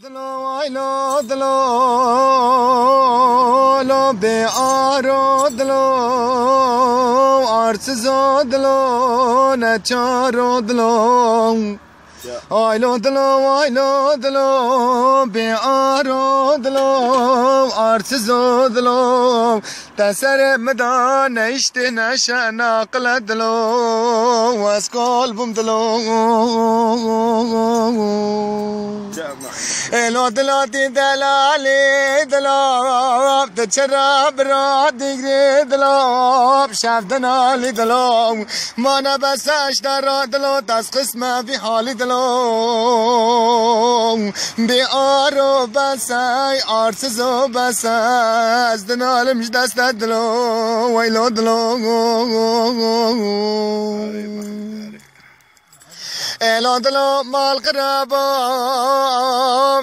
دلو دلو به آرو دلو آرس دلو نچارو دلو آیلو دلو به آرو دلو آرس دلو تسر مدان اشت نشه ناقل دلو واسکال بم دلو الو دلاتي دلالي دلاب تشرب براد دقري دلاب شاف دنالي دلاب ما نبساش در دلو تس قسمه في حالي دلاب بيارو بساي ارسزو بساز دنال مش دست دلو ويلو دلو الو دلو مال قرابو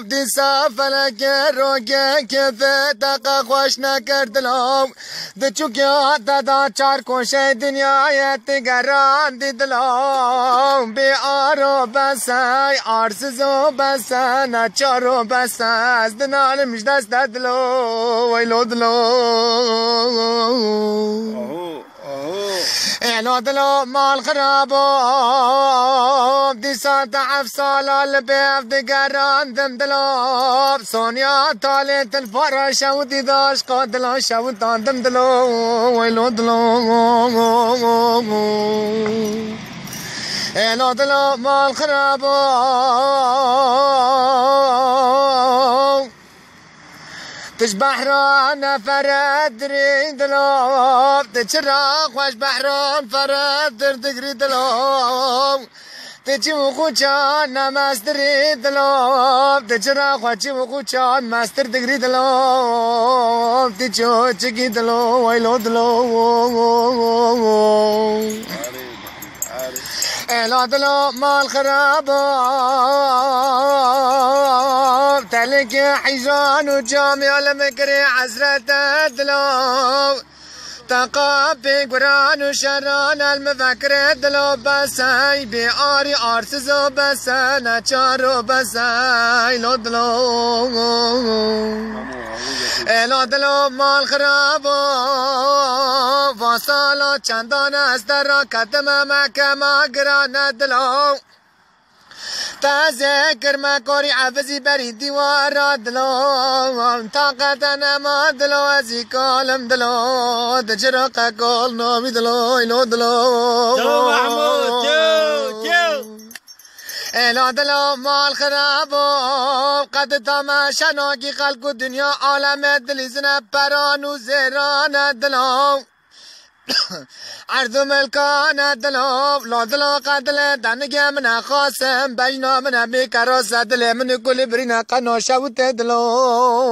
دي سافلك روكي كيف تقا خوش نكر دلو دي چوكي دا چار کوشه دنیا يتگران دي دلو بي آرو بساي آرسزو بسا نچارو بسا دنال مش دست دلو ويلو دلو الو دلو مال خرابو دي ساعة عفصال البيف دقران دم دلو سونيا طالت الفرشة ودي داش قادلو شوطان دم دلو ويلو دلو الو دلو مال خرابو تش بحران فرد درين دلو تشرق خوش بحران فرد دقري دلو تجي وخوشان ماستر دلو تشرق خوش وخوشان ماستر دقري دلو تجو تشكي دلو ويلو دلو الو دلو مال خرابو تلقى حيزان وجامع المكري عزرة دلو تقابي قران وشران المفكر دلو بساي بياري ارسزو بسا نچارو بساي لو دلو الو دلو مال خرابو وصالو چندان استرا قدم مكما قران دلو تذكر ما كوري عفزي بري ديوار دلو طاقتنا ما دلو ازي كالم دلو تجرق كل نومي دلو يلو دلو جو محمود جو الو دلو مال خرابو قد تماشا ناقي خلق الدنيا عالم دليزنا برانو زيران دلو عرض ملكان دلو لا دلو قدل دنگه من خاصم بجنا من بكراس دل من كل برينا قنو شوت دلو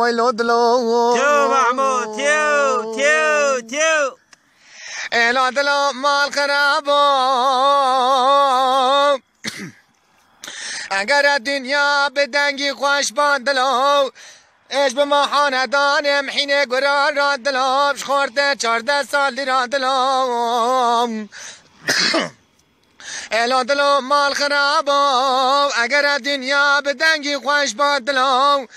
ويلو دلو جو محمود جو لا دلو مال خرابو اگر دنیا بدنگی خوش باندلو ايش بما حانا دانم حين قرار رادلوم شخورته 14 سال رادلوم الو دلو مال خرابو اگر دنیا بدنگی خوش بادلو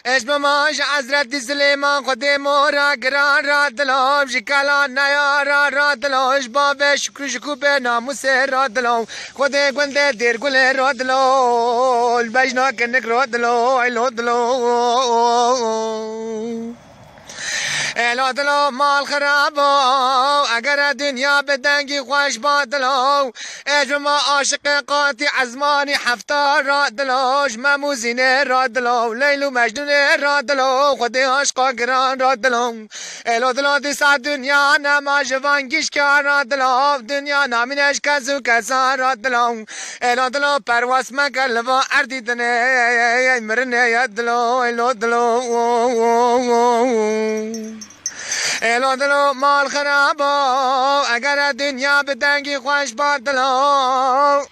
ايش بماش حضرت سليمان خدي مورا قرار رادلوم شكالا نيارا رادلوش باب شكو بناموس رادلوم خدي قنده دير قل رادلو البجنا كنك رادلو الو دلو الو دلو مال خرابو اگر دنیا بدنگی خوش بادلو اجمع عاشق قاطع عزمانی حفتار رادلوش مموزینه رادلو لیلو مجنون رادلو خودی عشقا گران رادلو الو دلو دیسا دنیا نما جوانگیش کار رادلو دنیا نامینش کسو کسان رادلو الو دلو پرواز مکل و اردی دنه مرنه یدلو الو دلو الو دلو مال خرابو اگر دنیا بدنگی خوش بادلو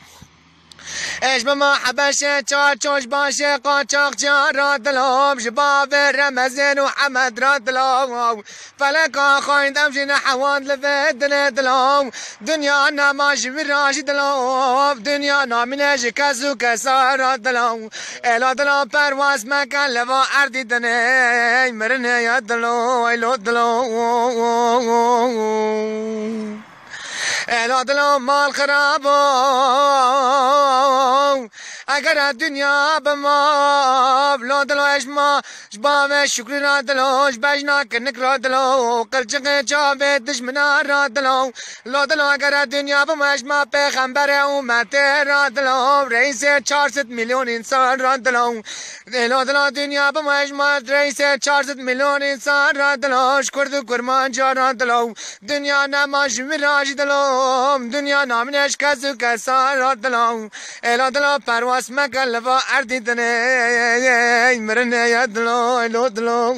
اش بما حبشه چار چوش باشه قاچاق جان را دلم جباب رمزین و حمد را دلم فلکا خواهیدم جن حواد لفت دلم دنیا نماش وراش دلم دنیا نامینش کسو کسا را دلم الا دلم پرواز مکن لوا اردی دنه مرنه یا دلم ایلو دلم الا دلم مال خرابو اگر دنیا بما بلا دلوش ما جباب شکر را دلوش بجنا کنک را دلو قلچق جاب دشمنا را دلو لا دلو اگر دنیا بما ما پیغمبر امت را دلو رئیس 400 میلیون انسان را دلو لا دلو دنیا بما ما رئیس 400 میلیون انسان را دلوش کرد و کرمان جا را دلو دنیا نماش وراج دلو دنیا نامنش کسو کسا را دلو لا دلو پرواز مکن لوا اردی دنه مرنه یا دلو ایلو دلو